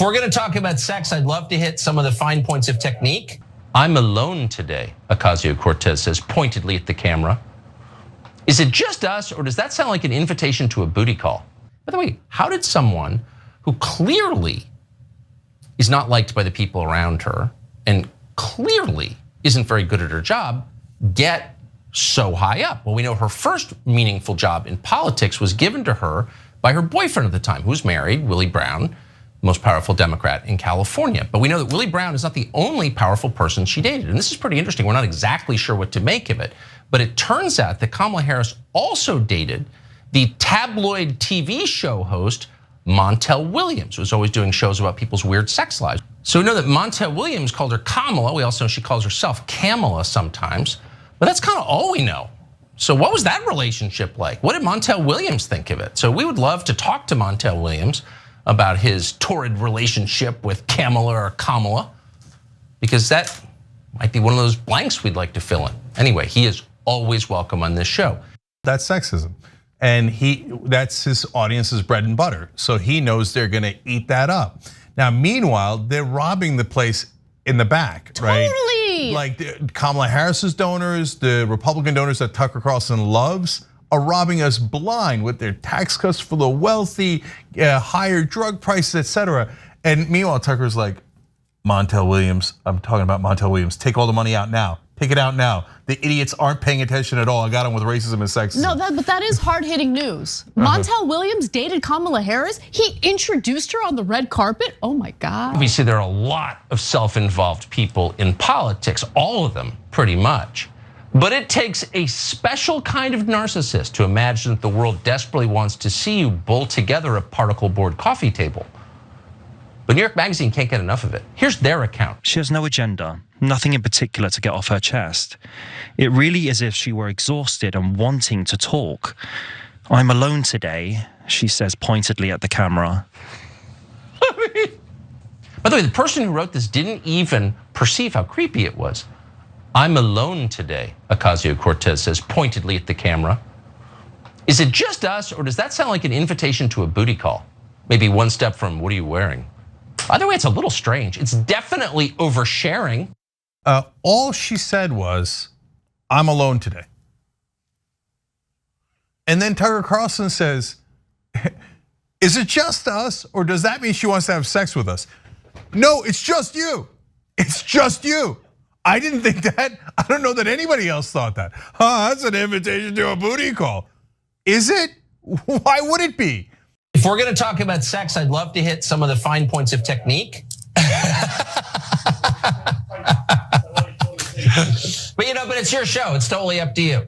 If we're gonna talk about sex, I'd love to hit some of the fine points of technique. I'm alone today, Ocasio-Cortez says pointedly at the camera. Is it just us, or does that sound like an invitation to a booty call? By the way, how did someone who clearly is not liked by the people around her and clearly isn't very good at her job get so high up? Well, we know her first meaningful job in politics was given to her by her boyfriend at the time, who was married, Willie Brown, most powerful Democrat in California. But we know that Willie Brown is not the only powerful person she dated. And this is pretty interesting. We're not exactly sure what to make of it. But it turns out that Kamala Harris also dated the tabloid TV show host Montel Williams, who was always doing shows about people's weird sex lives. So we know that Montel Williams called her Kamala. We also know she calls herself Kamala sometimes. But that's kind of all we know. So what was that relationship like? What did Montel Williams think of it? So we would love to talk to Montel Williams about his torrid relationship with Kamala, because that might be one of those blanks we'd like to fill in. Anyway, he is always welcome on this show. That's sexism. And that's his audience's bread and butter. So he knows they're gonna eat that up. Now, meanwhile, they're robbing the place in the back, right? Totally. Like Kamala Harris's donors, the Republican donors that Tucker Carlson loves, are robbing us blind with their tax cuts for the wealthy, higher drug prices, etc. And meanwhile, Tucker's like, Montel Williams, I'm talking about Montel Williams, take all the money out now. Take it out now. The idiots aren't paying attention at all. I got them with racism and sexism. No, but that is hard-hitting news. Montel Williams dated Kamala Harris. He introduced her on the red carpet. Oh my God. Obviously, there are a lot of self-involved people in politics, all of them pretty much. But it takes a special kind of narcissist to imagine that the world desperately wants to see you bolt together a particle board coffee table. But New York Magazine can't get enough of it. Here's their account. She has no agenda, nothing in particular to get off her chest. It really is as if she were exhausted and wanting to talk. I'm alone today, she says pointedly at the camera. By the way, the person who wrote this didn't even perceive how creepy it was. I'm alone today, Ocasio-Cortez says pointedly at the camera. Is it just us, or does that sound like an invitation to a booty call? Maybe one step from what are you wearing? Either way, it's a little strange. It's definitely oversharing. All she said was, I'm alone today. And then Tucker Carlson says, is it just us, or does that mean she wants to have sex with us? No, it's just you. It's just you. I didn't think that. I don't know that anybody else thought that. That's an invitation to a booty call. Is it? Why would it be? If we're gonna talk about sex, I'd love to hit some of the fine points of technique. But it's your show, it's totally up to you.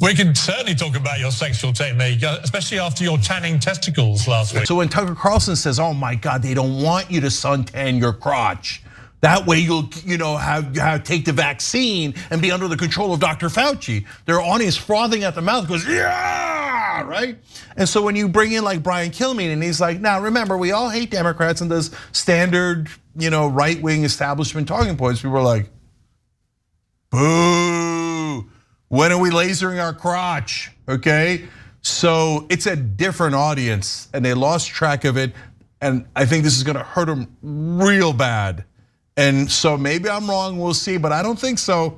We can certainly talk about your sexual technique, especially after your tanning testicles last week. So when Tucker Carlson says, oh my God, they don't want you to suntan your crotch. That way you'll take the vaccine and be under the control of Dr. Fauci. Their audience frothing at the mouth goes, yeah, right? And so when you bring in like Brian Kilmeade and he's like, now remember, we all hate Democrats and those standard, right-wing establishment talking points, people are like, boo, when are we lasering our crotch, okay? So it's a different audience and they lost track of it. And I think this is gonna hurt them real bad. And so maybe I'm wrong, we'll see, but I don't think so.